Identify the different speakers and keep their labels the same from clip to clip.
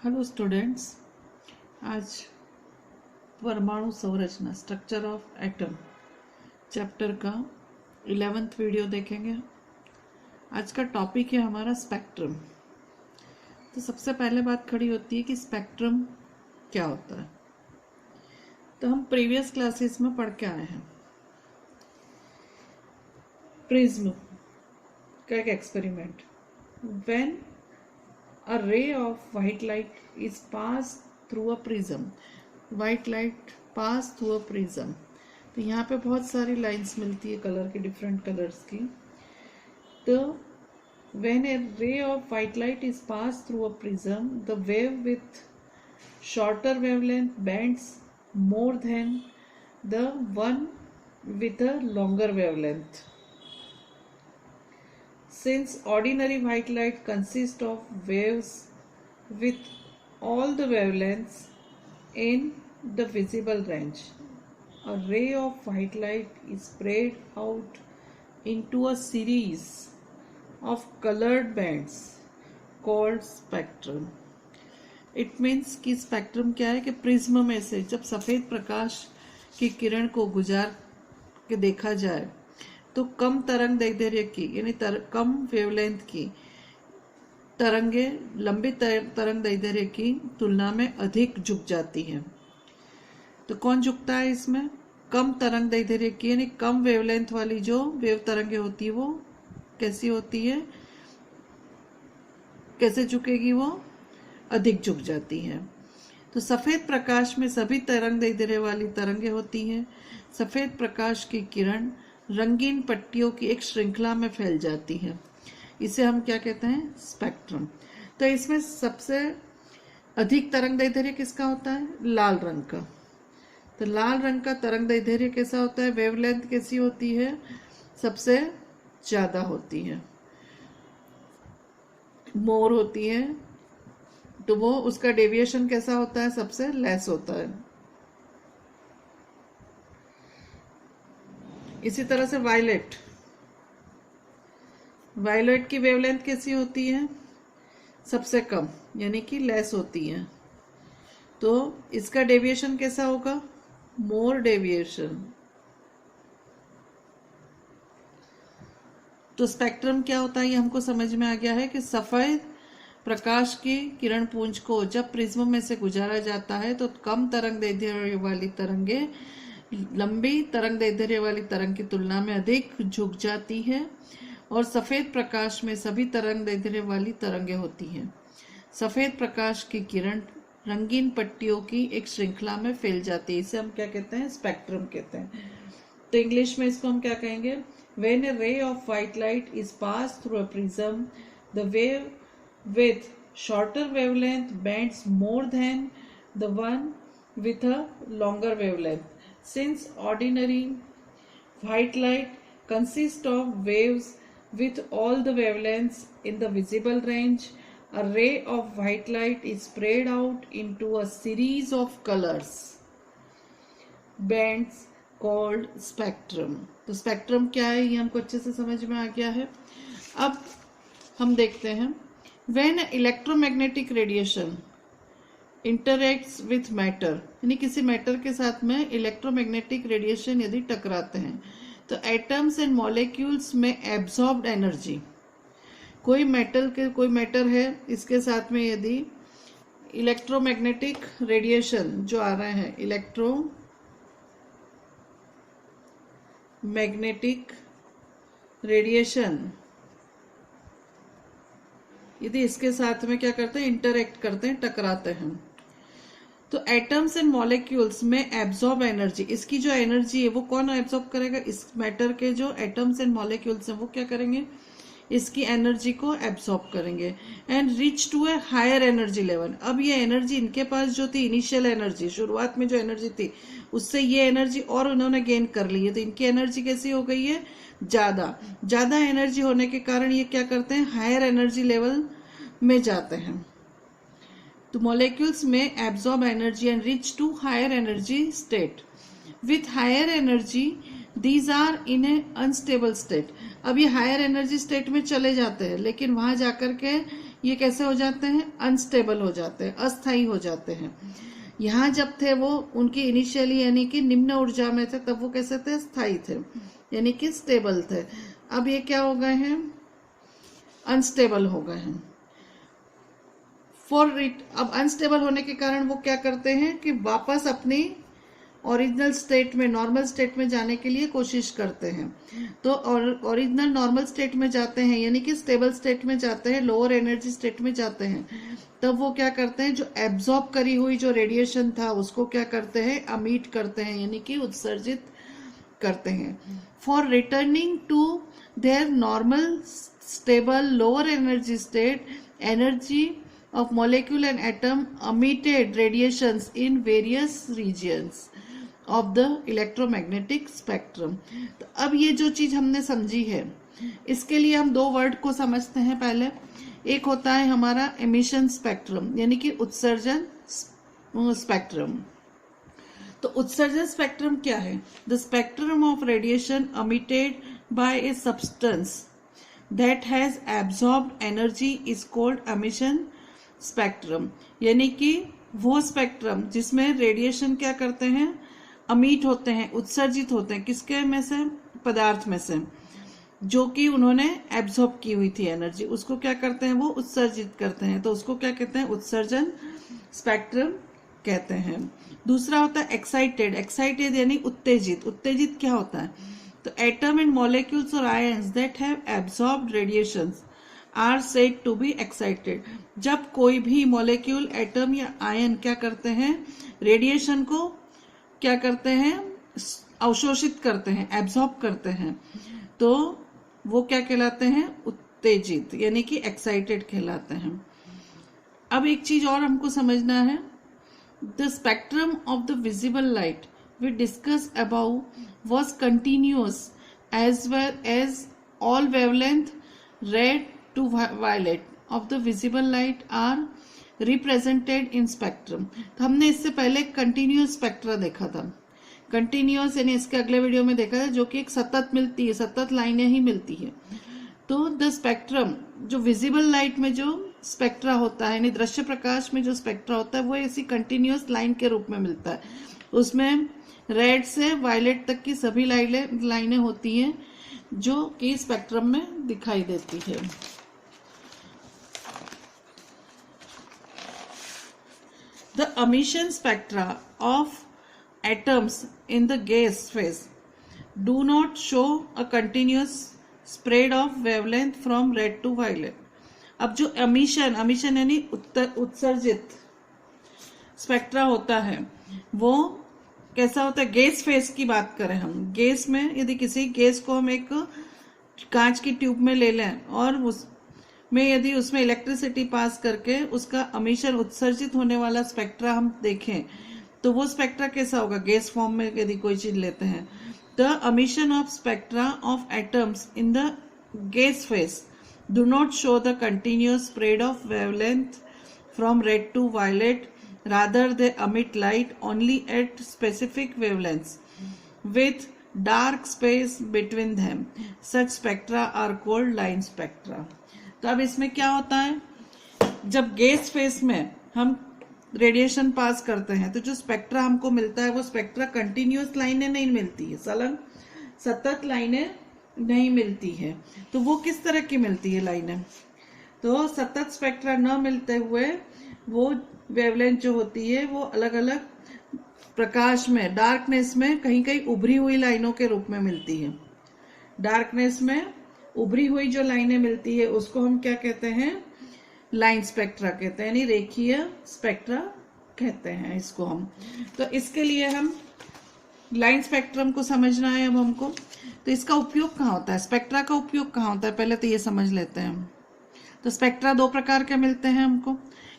Speaker 1: Hello students, आज परमाणु संरचना स्ट्रक्चर ऑफ एटम चैप्टर का 11th वीडियो देखेंगे। आज का टॉपिक है हमारा स्पेक्ट्रम। तो सबसे पहले बात खड़ी होती है कि स्पेक्ट्रम क्या होता है। तो हम प्रीवियस क्लासेस में पढ़ के आए हैं प्रिज्म का एक experiment. When a ray of white light is passed through a prism, white light pass through a prism। तो यहाँ पे बहुत सारी लाइंस मिलती है कलर की, डिफरेंट कलर्स की। तो when a ray of white light is passed through a prism, the wave with shorter wavelength bends more than the one with a longer wavelength. Since ordinary white light consists of waves with all the wavelengths in the visible range, a ray of white light is spread out into a series of colored bands called spectrum. It means कि spectrum क्या है कि prism में से जब सफ़ेद प्रकाश की किरण को गुजार के देखा जाए तो कम तरंग दैर्ध्य की यानी कम वेवलेंथ की तरंगे लंबी तरंग दैर्ध्य की तुलना में अधिक झुक जाती हैं। तो कौन झुकता है इसमें? कम तरंग दैर्ध्य की यानी कम वेवलेंथ वाली जो वेव तरंगे होती है वो कैसी होती है, कैसे झुकेगी? वो अधिक झुक जाती है। तो सफ़ेद प्रकाश में सभी तरंग दैर्ध्य वाली तरंगे होती हैं। सफ़ेद प्रकाश की किरण रंगीन पट्टियों की एक श्रृंखला में फैल जाती है। इसे हम क्या कहते हैं? स्पेक्ट्रम। तो इसमें सबसे अधिक तरंग दैर्ध्य किसका होता है? लाल रंग का। तो लाल रंग का तरंग दैर्ध्य कैसा होता है? वेवलेंथ कैसी होती है? सबसे ज्यादा होती है, मोर होती है। तो वो उसका डेविएशन कैसा होता है? सबसे लेस होता है। इसी तरह से वायलेट की वेवलेंथ कैसी होती है? सबसे कम यानी कि लेस होती है। तो इसका डेविएशन कैसा होगा? मोर डेविएशन। तो स्पेक्ट्रम क्या होता है ये हमको समझ में आ गया है कि सफेद प्रकाश की किरण पुंज को जब प्रिज्म में से गुजारा जाता है तो कम तरंग दैर्ध्य वाली तरंगे लंबी तरंग दैर्ध्य वाली तरंग की तुलना में अधिक झुक जाती है और सफेद प्रकाश में सभी तरंग दैर्ध्य वाली तरंगे होती हैं। सफेद प्रकाश की किरण रंगीन पट्टियों की एक श्रृंखला में फैल जाती है। इसे हम क्या कहते हैं? स्पेक्ट्रम कहते हैं। तो इंग्लिश में इसको हम क्या कहेंगे? When a ray of white light is passed through a prism, the wave with shorter wavelength bends more than the one with a longer wavelength. Since ordinary white light consists of waves with all the wavelengths in the visible range, a ray of white light is spread out into a series of colors bands called spectrum. तो spectrum क्या है ये हमको अच्छे से समझ में आ गया है। अब हम देखते हैं when electromagnetic radiation interacts with matter, यानी किसी मैटर के साथ में इलेक्ट्रोमैग्नेटिक रेडिएशन यदि टकराते हैं तो एटम्स एंड मॉलिक्यूल्स में एब्जॉर्ब्ड एनर्जी, कोई मैटर है इसके साथ में यदि इलेक्ट्रोमैग्नेटिक रेडिएशन जो आ रहे हैं, इलेक्ट्रोमैग्नेटिक रेडिएशन यदि इसके साथ में क्या करते हैं? इंटरैक्ट करते हैं, टकराते हैं। तो एटम्स एंड मॉलिक्यूल्स में एब्जॉर्ब एनर्जी, इसकी जो एनर्जी है वो कौन एब्जॉर्ब करेगा? इस मैटर के जो एटम्स एंड मॉलिक्यूल्स हैं वो क्या करेंगे? इसकी एनर्जी को एब्सॉर्ब करेंगे and reach to a higher energy level. अब ये एनर्जी इनके पास जो थी, इनिशियल एनर्जी, शुरुआत में जो एनर्जी थी उससे ये एनर्जी और उन्होंने गेन कर ली है। तो इनकी एनर्जी कैसी हो गई है? ज्यादा एनर्जी होने के कारण ये क्या करते हैं? हायर एनर्जी लेवल में जाते हैं। तो मॉलिक्यूल्स में absorb energy and reach to higher energy state. With higher energy these are in a unstable state. अब ये हायर एनर्जी स्टेट में चले जाते हैं लेकिन वहां जाकर के ये कैसे हो जाते हैं? अनस्टेबल हो जाते हैं, अस्थायी हो जाते हैं। यहाँ जब थे वो उनकी इनिशियली यानी कि निम्न ऊर्जा में थे, तब वो कैसे थे? स्थायी थे, यानी कि स्टेबल थे। अब ये क्या हो गए हैं? अनस्टेबल हो गए हैं। अब अनस्टेबल होने के कारण वो क्या करते हैं कि वापस अपनी ओरिजिनल स्टेट में, नॉर्मल स्टेट में जाने के लिए कोशिश करते हैं। तो ओरिजिनल नॉर्मल स्टेट में जाते हैं, यानी कि स्टेबल स्टेट में जाते हैं, लोअर एनर्जी स्टेट में जाते हैं, तब वो क्या करते हैं? जो एब्जॉर्ब करी हुई जो रेडिएशन था उसको क्या करते हैं? अमीट करते हैं, यानी कि उत्सर्जित करते हैं। For returning to their normal stable lower energy state, energy of molecule and atom emitted radiations in various regions of the electromagnetic spectrum। तो अब ये जो चीज हमने समझी है, इसके लिए हम दो वर्ड को समझते हैं। पहले एक होता है हमारा एमिशन स्पेक्ट्रम, यानी कि उत्सर्जन स्पेक्ट्रम। तो उत्सर्जन स्पेक्ट्रम क्या है? The spectrum of radiation emitted by a substance that has absorbed energy is called emission spectrum, यानी कि वो स्पेक्ट्रम जिसमें रेडिएशन क्या करते हैं? अमीट होते हैं, उत्सर्जित होते हैं। किसके में से? पदार्थ में से, जो कि उन्होंने एब्जॉर्ब की हुई थी एनर्जी, उसको क्या करते हैं? वो उत्सर्जित करते हैं। तो उसको क्या कहते हैं? उत्सर्जन स्पेक्ट्रम कहते हैं। दूसरा होता है एक्साइटेड। एक्साइटेड यानी उत्तेजित। उत्तेजित क्या होता है? तो एटम एंड मॉलिक्यूल्स और ions that have absorbed radiations are said to be excited. जब कोई भी मॉलिक्यूल, एटम या आयन क्या करते हैं? रेडिएशन को क्या करते हैं? अवशोषित करते हैं, एब्जॉर्ब करते हैं, तो वो क्या कहलाते हैं? उत्तेजित, यानी कि एक्साइटेड कहलाते हैं। अब एक चीज और हमको समझना है। The spectrum of the visible light we discuss about was continuous as well as all wavelength red to violet of the visible light are represented in spectrum। तो हमने इससे पहले कंटिन्यूअस स्पेक्ट्रा देखा था। कंटिन्यूअस यानी इसके अगले वीडियो में देखा था, जो कि एक सतत मिलती है, सतत लाइनें ही मिलती है। तो द स्पेक्ट्रम, जो विजिबल लाइट में जो स्पेक्ट्रा होता है, यानी दृश्य प्रकाश में जो स्पेक्ट्रा होता है, वो ऐसी कंटिन्यूअस लाइन के रूप में मिलता है। उसमें रेड से वायलेट तक की सभी लाइनें होती हैं, जो कि स्पेक्ट्रम में दिखाई देती है। The emission spectra of atoms in the gas phase do not show a continuous spread of wavelength from red to violet। अब जो emission यानी उत्सर्जित स्पेक्ट्रा होता है, वो कैसा होता है? गैस फेज की बात करें हम, गैस में यदि किसी गैस को हम एक कांच की ट्यूब में ले लें और में यदि उसमें इलेक्ट्रिसिटी पास करके उसका एमिशन, उत्सर्जित होने वाला स्पेक्ट्रा हम देखें, तो वो स्पेक्ट्रा कैसा होगा? गैस फॉर्म में यदि कोई चीज लेते हैं। The emission of spectra of atoms in the gas phase do not show the continuous spread of wavelength from red to violet, rather they emit light only at specific wavelengths with dark space between them। Such spectra are called line spectra। तो अब इसमें क्या होता है? जब gas face में हम radiation पास करते हैं, तो जो स्पेक्ट्रा हमको मिलता है, वो स्पेक्ट्रा कंटिन्यूअस लाइनें नहीं मिलती है, सतत लाइनें नहीं मिलती है। तो वो किस तरह की मिलती है लाइनें? तो सतत स्पेक्ट्रा न मिलते हुए वो वेवलेंथ जो होती है, वो अलग अलग प्रकाश में, डार्कनेस में कहीं कहीं उभरी हुई लाइनों के रूप में मिलती है। डार्कनेस में उभरी हुई जो लाइनें मिलती है, उसको हम क्या कहते हैं? लाइन स्पेक्ट्रा कहते हैं, यानी रेखीय स्पेक्ट्रा कहते हैं इसको हम। तो इसके लिए हम लाइन स्पेक्ट्रम को समझना है अब हमको। तो इसका उपयोग कहाँ होता है? स्पेक्ट्रा का उपयोग कहाँ होता है? पहले तो ये समझ लेते हैं। तो स्पेक्ट्रा दो प्रकार के मिलते हैं हमको।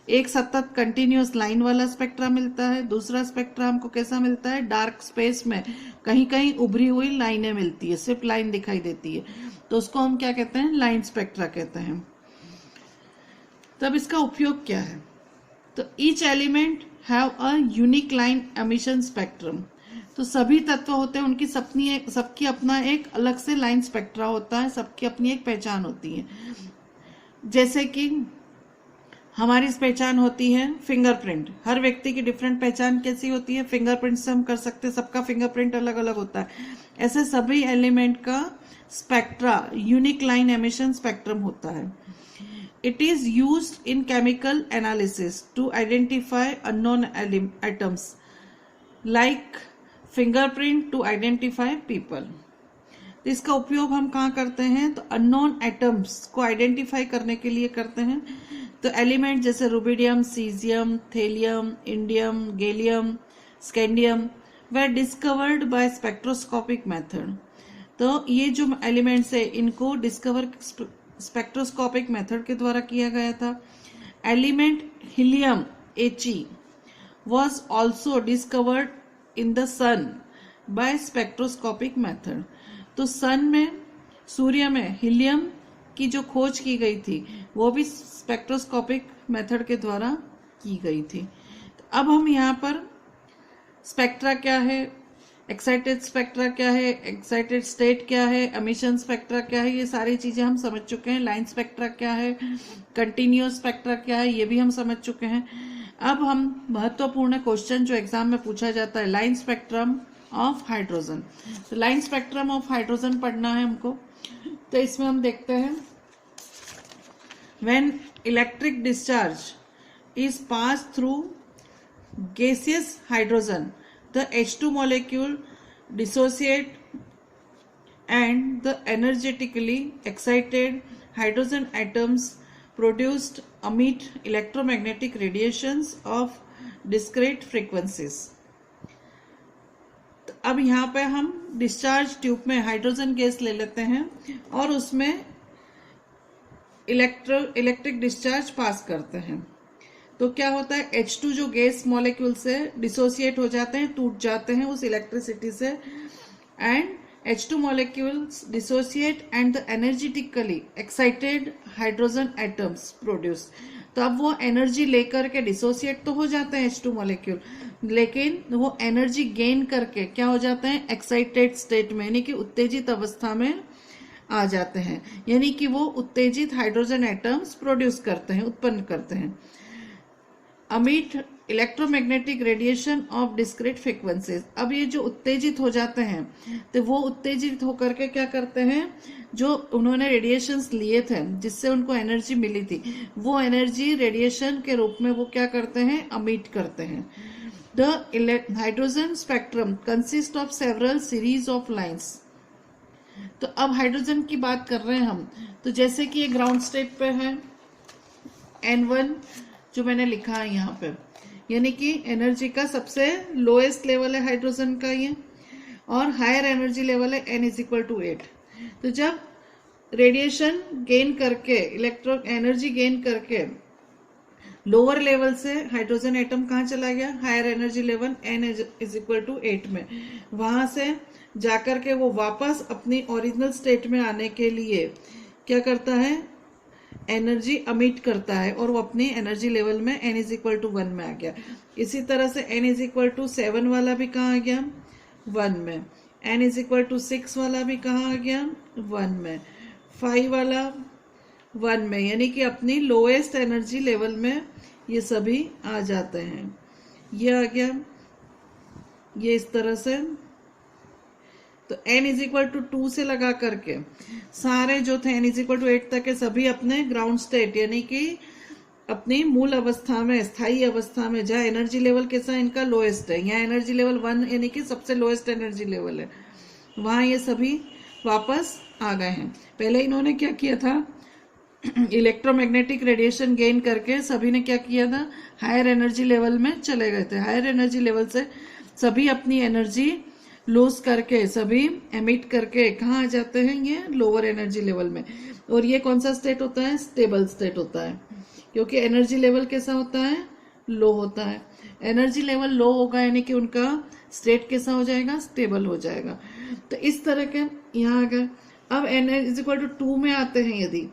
Speaker 1: एक सतत कंटिन्यूअस लाइन वाला स्पेक्ट्रा मिलता है, दूसरा स्पेक्ट्रा हमको कैसा मिलता है? डार्क स्पेस में कहीं कहीं उभरी हुई लाइनें मिलती है, सिर्फ लाइन दिखाई देती है, तो उसको हम क्या कहते हैं? लाइन स्पेक्ट्रा कहते हैं। तब इसका उपयोग क्या है? तो each element have a unique line emission spectrum. तो सभी तत्व होते हैं, उनकी सबकी अपना एक अलग से लाइन स्पेक्ट्रा होता है, सबकी अपनी एक पहचान होती है। जैसे कि हमारी पहचान होती है फिंगरप्रिंट। हर व्यक्ति की डिफरेंट पहचान कैसी होती है, फिंगरप्रिंट से हम कर सकते हैं, सबका फिंगरप्रिंट अलग अलग होता है। ऐसे सभी एलिमेंट का spectra unique line emission spectrum होता है। It is used in chemical analysis to identify unknown atoms like fingerprint to identify people. इसका उपयोग हम कहाँ करते हैं, तो अननोन एटम्स को आइडेंटिफाई करने के लिए करते हैं। तो एलिमेंट जैसे rubidium, caesium, thallium, indium, gallium, scandium were discovered by spectroscopic method. तो ये जो एलिमेंट्स है इनको डिस्कवर स्पेक्ट्रोस्कोपिक मेथड के द्वारा किया गया था। Element helium He was also discovered in the sun by spectroscopic method। तो सन में, सूर्य में हीलियम की जो खोज की गई थी वो भी स्पेक्ट्रोस्कोपिक मेथड के द्वारा की गई थी। तो अब हम यहाँ पर स्पेक्ट्रा क्या है, एक्साइटेड स्पेक्ट्रा क्या है, एक्साइटेड स्टेट क्या है, एमिशन स्पेक्ट्रा क्या है, ये सारी चीजें हम समझ चुके हैं। लाइन स्पेक्ट्रा क्या है, कंटिन्यूअस स्पेक्ट्रा क्या है, ये भी हम समझ चुके हैं। अब हम महत्वपूर्ण क्वेश्चन जो एग्जाम में पूछा जाता है, लाइन स्पेक्ट्रम ऑफ हाइड्रोजन। तो लाइन स्पेक्ट्रम ऑफ हाइड्रोजन पढ़ना है हमको। तो इसमें हम देखते हैं when electric discharge is pass through gaseous hydrogen, the H2 molecule dissociate and the energetically excited hydrogen atoms produced emit electromagnetic radiations of discrete frequencies। तो अब यहाँ पे हम डिस्चार्ज ट्यूब में हाइड्रोजन गैस ले लेते हैं और उसमें इलेक्ट्रिक डिस्चार्ज पास करते हैं। तो क्या होता है, H2 जो गैस मॉलिक्यूल से डिसोसिएट हो जाते हैं, टूट जाते हैं उस इलेक्ट्रिसिटी से, and H2 molecules dissociate and the energetically excited hydrogen atoms produce. तो अब वो एनर्जी लेकर के डिसोसिएट तो हो जाते हैं H2 मॉलिक्यूल, लेकिन वो एनर्जी गेन करके क्या हो जाते हैं, एक्साइटेड स्टेट में, यानी कि उत्तेजित अवस्था में आ जाते हैं, यानी कि वो उत्तेजित हाइड्रोजन एटम्स प्रोड्यूस करते हैं, उत्पन्न करते हैं। अमिट electromagnetic radiation of discrete frequencies. अब ये जो उत्तेजित हो जाते हैं तो वो उत्तेजित होकर के क्या करते हैं, जो उन्होंने रेडिएशंस लिए थे जिससे उनको एनर्जी मिली थी, वो एनर्जी रेडिएशन के रूप में वो क्या करते हैं, अमिट करते हैं। The hydrogen spectrum consist of several series of lines. तो अब हाइड्रोजन की बात कर रहे हैं हम, तो जैसे कि ये ग्राउंड स्टेट पे है N1 जो मैंने लिखा है यहाँ पे, यानी कि एनर्जी का सबसे लोएस्ट लेवल है हाइड्रोजन का ये, और हायर एनर्जी लेवल है N=8। तो जब रेडिएशन गेन करके, इलेक्ट्रो एनर्जी गेन करके लोअर लेवल से हाइड्रोजन एटम कहाँ चला गया, हायर एनर्जी लेवल N=8 में, वहां से जाकर के वो वापस अपनी ओरिजिनल स्टेट में आने के लिए क्या करता है, एनर्जी अमिट करता है, और वो अपनी एनर्जी लेवल में N=1 में आ गया। इसी तरह से N=7 वाला भी कहाँ आ गया, 1 में। N=6 वाला भी कहाँ आ गया, 1 में। 5 वाला 1 में, यानी कि अपनी लोएस्ट एनर्जी लेवल में ये सभी आ जाते हैं। ये आ गया, ये इस तरह से। तो N=2 से लगा करके सारे जो थे N=8 तक के सभी अपने ग्राउंड स्टेट, यानी कि अपनी मूल अवस्था में, स्थायी अवस्था में, जहाँ एनर्जी लेवल कैसा इनका लोएस्ट है, यहाँ एनर्जी लेवल 1 यानी कि सबसे लोएस्ट एनर्जी लेवल है, वहां ये सभी वापस आ गए हैं। पहले इन्होंने क्या किया था, इलेक्ट्रोमैग्नेटिक रेडिएशन गेन करके सभी ने क्या किया था, हायर एनर्जी लेवल में चले गए थे। हायर एनर्जी लेवल से सभी अपनी एनर्जी लूज करके, सभी एमिट करके कहाँ आ जाते हैं, ये लोअर एनर्जी लेवल में। और ये कौन सा स्टेट होता है, स्टेबल स्टेट होता है, क्योंकि एनर्जी लेवल कैसा होता है, लो होता है। एनर्जी लेवल लो होगा यानी कि उनका स्टेट कैसा हो जाएगा, स्टेबल हो जाएगा। तो इस तरह के यहाँ अगर अब N=2 में आते हैं, यदि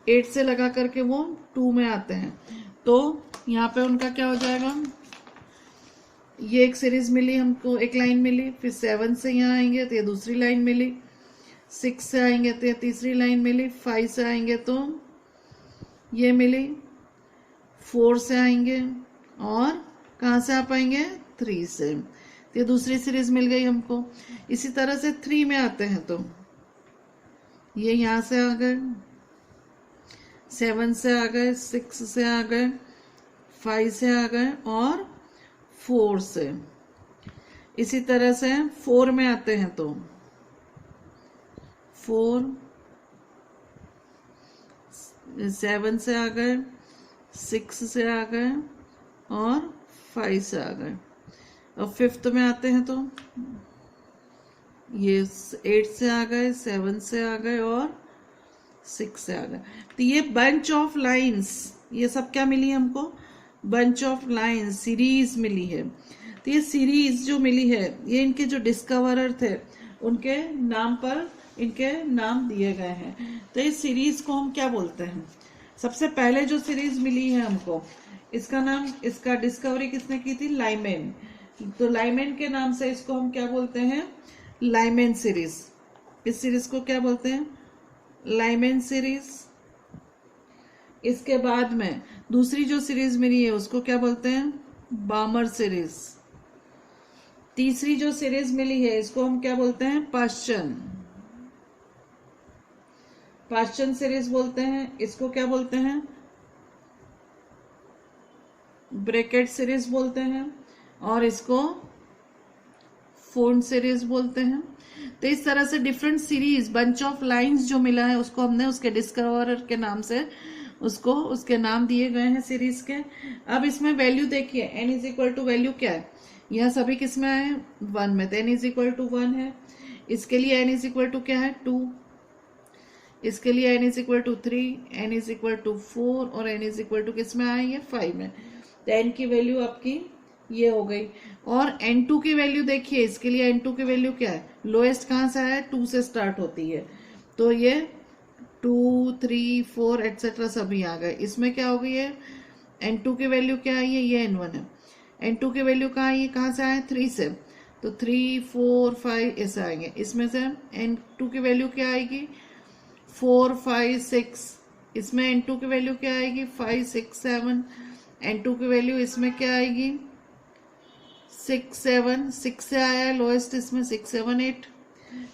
Speaker 1: 8 से लगा करके वो 2 में आते हैं, तो यहाँ पे उनका क्या हो जाएगा, ये एक सीरीज मिली हमको, एक लाइन मिली, फिर 7 से यहाँ आएंगे तो ये दूसरी लाइन मिली, 6 से आएंगे तो ये तीसरी लाइन मिली, 5 से आएंगे तो ये मिली, 4 से आएंगे और कहाँ से आ पाएंगे 3 से। तो ये दूसरी सीरीज मिल गई हमको। इसी तरह से 3 में आते हैं तो ये यहाँ से आ गए, 7 से आ गए, 6 से आ गए, 5 से आ गए और 4 से। इसी तरह से 4 में आते हैं तो 4, 7 से आ गए, 6 से आ गए और 5 से आ गए। और 5th में आते हैं तो ये 8 से आ गए, 7 से आ गए और 6 से आ गए। तो ये बंच ऑफ लाइंस, ये सब क्या मिली हमको, बंच ऑफ लाइंस, सीरीज मिली है। तो ये सीरीज जो मिली है ये इनके जो डिस्कवरर थे उनके नाम पर इनके नाम दिए गए हैं। तो इस सीरीज को हम क्या बोलते हैं, सबसे पहले जो सीरीज मिली है हमको इसका नाम, इसका डिस्कवरी किसने की थी, लाइमैन। तो लाइमैन के नाम से इसको हम क्या बोलते हैं, लाइमैन सीरीज। इस सीरीज को क्या बोलते हैं, लाइमैन सीरीज। इसके बाद में दूसरी जो सीरीज मिली है उसको क्या बोलते हैं, बामर सीरीज। तीसरी जो सीरीज मिली है इसको हम क्या बोलते हैं, पाश्चन सीरीज बोलते हैं। इसको क्या बोलते हैं, ब्रैकेट सीरीज बोलते हैं और इसको फोन सीरीज बोलते हैं। तो इस तरह से different series, bunch of lines जो मिला है उसको हमने उसके डिस्कवरर के नाम से उसको उसके नाम दिए गए हैं सीरीज के। अब इसमें वैल्यू देखिए, n is equal to value क्या है, यह सभी किस में आए, 1 में। तो n इज इक्वल टू 1 है। इसके लिए n इज इक्वल टू क्या है, 2। इसके लिए n is equal to 3, n is equal to 4 और n इज इक्वल टू किस में आई है, 5 में। तो n की वैल्यू आपकी ये हो गई। और n2 की वैल्यू देखिए, इसके लिए n2 की वैल्यू क्या है, लोएस्ट कहाँ से आया है, 2 से स्टार्ट होती है। तो ये 2, 3, 4 एटसेट्रा सभी आ गए। इसमें क्या हो गई है, n2 की वैल्यू क्या आई है, ये n1 है। n2 की वैल्यू कहाँ आई है, कहाँ से आए, 3 से। तो 3, 4, 5 ऐसे आएंगे। इसमें से n2 की वैल्यू क्या आएगी, 4, 5, 6। इसमें n2 की वैल्यू क्या आएगी, 5, 6, 7। n2 की वैल्यू इसमें क्या आएगी, 6, 7। 6 से आया है लोएस्ट, इसमें 6, 7, 8।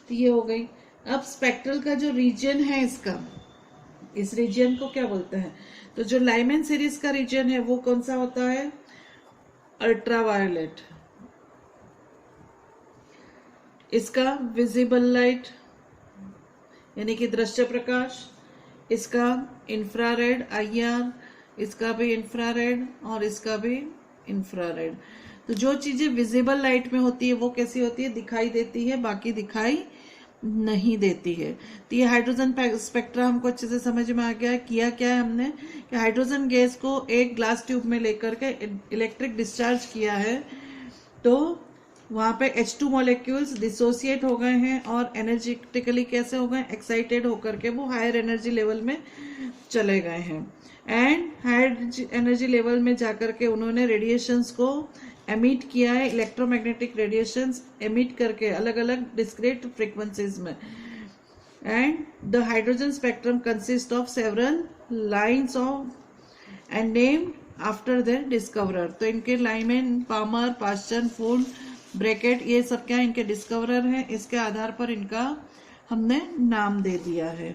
Speaker 1: तो ये हो गई। अब स्पेक्ट्रल का जो रीजन है इसका, इस रीजन को क्या बोलते हैं, तो जो लाइमैन सीरीज का रीजन है वो कौन सा होता है, अल्ट्रावायलेट। इसका विजिबल लाइट यानी कि दृश्य प्रकाश, इसका इंफ्रारेड IR, इसका भी इंफ्रारेड और इसका भी इंफ्रारेड। तो जो चीजें विजिबल लाइट में होती है वो कैसी होती है, दिखाई देती है, बाकी दिखाई नहीं देती है। तो ये हाइड्रोजन स्पेक्ट्रा हमको अच्छे से समझ में आ गया। किया क्या है हमने कि हाइड्रोजन गैस को एक ग्लास ट्यूब में लेकर के इलेक्ट्रिक डिस्चार्ज किया है, तो वहां पे H2 मॉलिक्यूल्स डिसोसिएट हो गए हैं और एनर्जेटिकली कैसे हो गए, एक्साइटेड होकर के वो हायर एनर्जी लेवल में चले गए हैं। एंड हायर एनर्जी लेवल में जाकर के उन्होंने रेडिएशंस को एमिट किया है, इलेक्ट्रोमैग्नेटिक रेडिएशंस एमिट करके अलग अलग डिस्क्रीट फ्रीक्वेंसीज में। And the hydrogen spectrum consist of several lines of and named after their discoverer. तो इनके Lyman, Balmer, Paschen, Pfund, Brackett, ये सब क्या इनके डिस्कवरर हैं। इसके आधार पर इनका हमने नाम दे दिया है।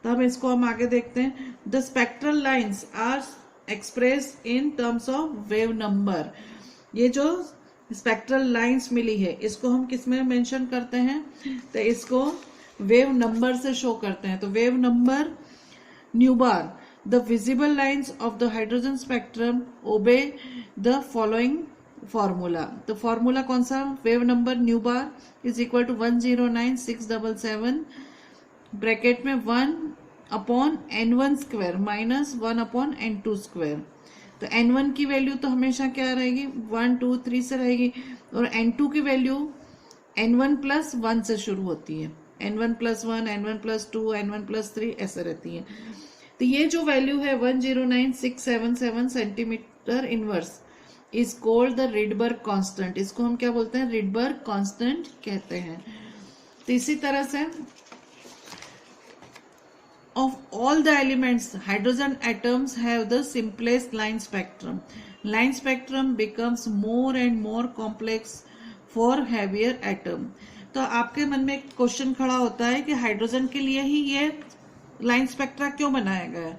Speaker 1: तो हम इसको हम आगे देखते हैं। The spectral lines are express in terms of wave number. ये जो स्पेक्ट्रल लाइंस मिली है इसको हम किस में मेंशन करते हैं, तो इसको वेव नंबर से शो करते हैं। तो wave number nu bar, the visible lines of the hydrogen spectrum obey the following formula. तो फॉर्मूला कौन सा, wave number nu bar is equal to 109677 bracket में 1/n1 square minus 1/n2 square. तो n1 की value तो हमेशा क्या रहेगी, 1, 2, 3 से रहेगी और n2 की वैल्यू n1 प्लस 1 से शुरू होती है। n1 plus 1, n1 plus 2, n1 plus 3 ऐसे रहती है। तो ये जो वैल्यू है 109677 centimetre inverse is called the Rydberg constant. इसको हम क्या बोलते हैं, रिडबर्ग कांस्टेंट कहते हैं। तो इसी तरह से of all the elements, hydrogen atoms have the simplest line spectrum. Line spectrum becomes more and more complex for heavier atom. तो आपके मन में एक क्वेश्चन खड़ा होता है कि हाइड्रोजन के लिए ही ये लाइन स्पेक्ट्रा क्यों बनाया गया है,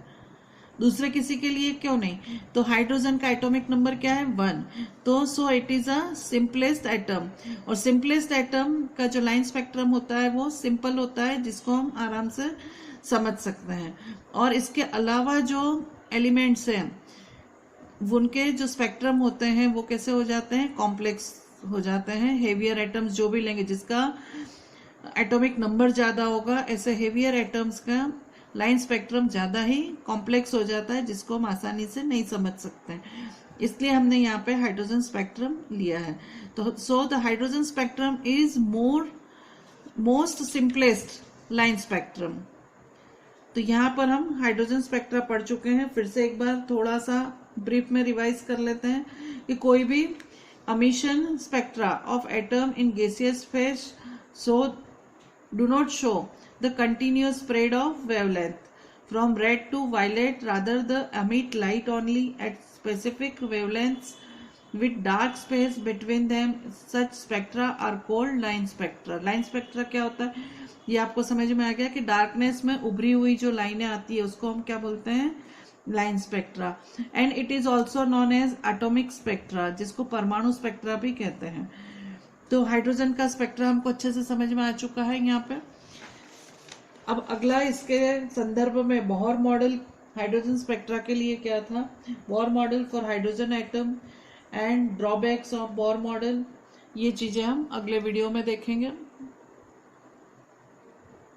Speaker 1: दूसरे किसी के लिए क्यों नहीं? तो हाइड्रोजन का एटॉमिक नंबर क्या है? 1. तो so it is a simplest atom, और सिंपलेस्ट एटम का जो लाइन स्पेक्ट्रम होता है वो सिंपल होता है, जिसको हम आराम से समझ सकते हैं। और इसके अलावा जो एलिमेंट्स हैं उनके जो स्पेक्ट्रम होते हैं वो कैसे हो जाते हैं? कॉम्प्लेक्स हो जाते हैं। हेवियर एटम्स जो भी लेंगे, जिसका एटॉमिक नंबर ज्यादा होगा, ऐसे हेवियर एटम्स का लाइन स्पेक्ट्रम ज्यादा ही कॉम्प्लेक्स हो जाता है, जिसको हम आसानी से नहीं समझ सकते। इसलिए हमने यहाँ पे हाइड्रोजन स्पेक्ट्रम लिया है। तो so the hydrogen spectrum is most simplest line spectrum. तो यहाँ पर हम हाइड्रोजन स्पेक्ट्रा पढ़ चुके हैं। फिर से एक बार थोड़ा सा ब्रीफ में रिवाइज कर लेते हैं कि कोई भी emission spectra of atom in gaseous phase do not show the continuous spread of wavelength from red to violet, rather they emit light only at specific wavelengths with dark space between them. Such spectra are called line spectra. line spectra क्या होता है ये आपको समझ में आ गया कि darkness में उभरी हुई जो लाइनें आती है उसको हम क्या बोलते हैं? Line spectra. And it is also known as atomic spectra, जिसको परमाणु स्पेक्ट्रा भी कहते हैं। तो हाइड्रोजन का स्पेक्ट्रा हमको अच्छे से समझ में आ चुका है यहाँ पे। अब अगला इसके संदर्भ में बोहर मॉडल हाइड्रोजन स्पेक्ट्रा के लिए क्या था? Bohr model for hydrogen atom and drawbacks of Bohr model, ये चीजें हम अगले वीडियो में देखेंगे।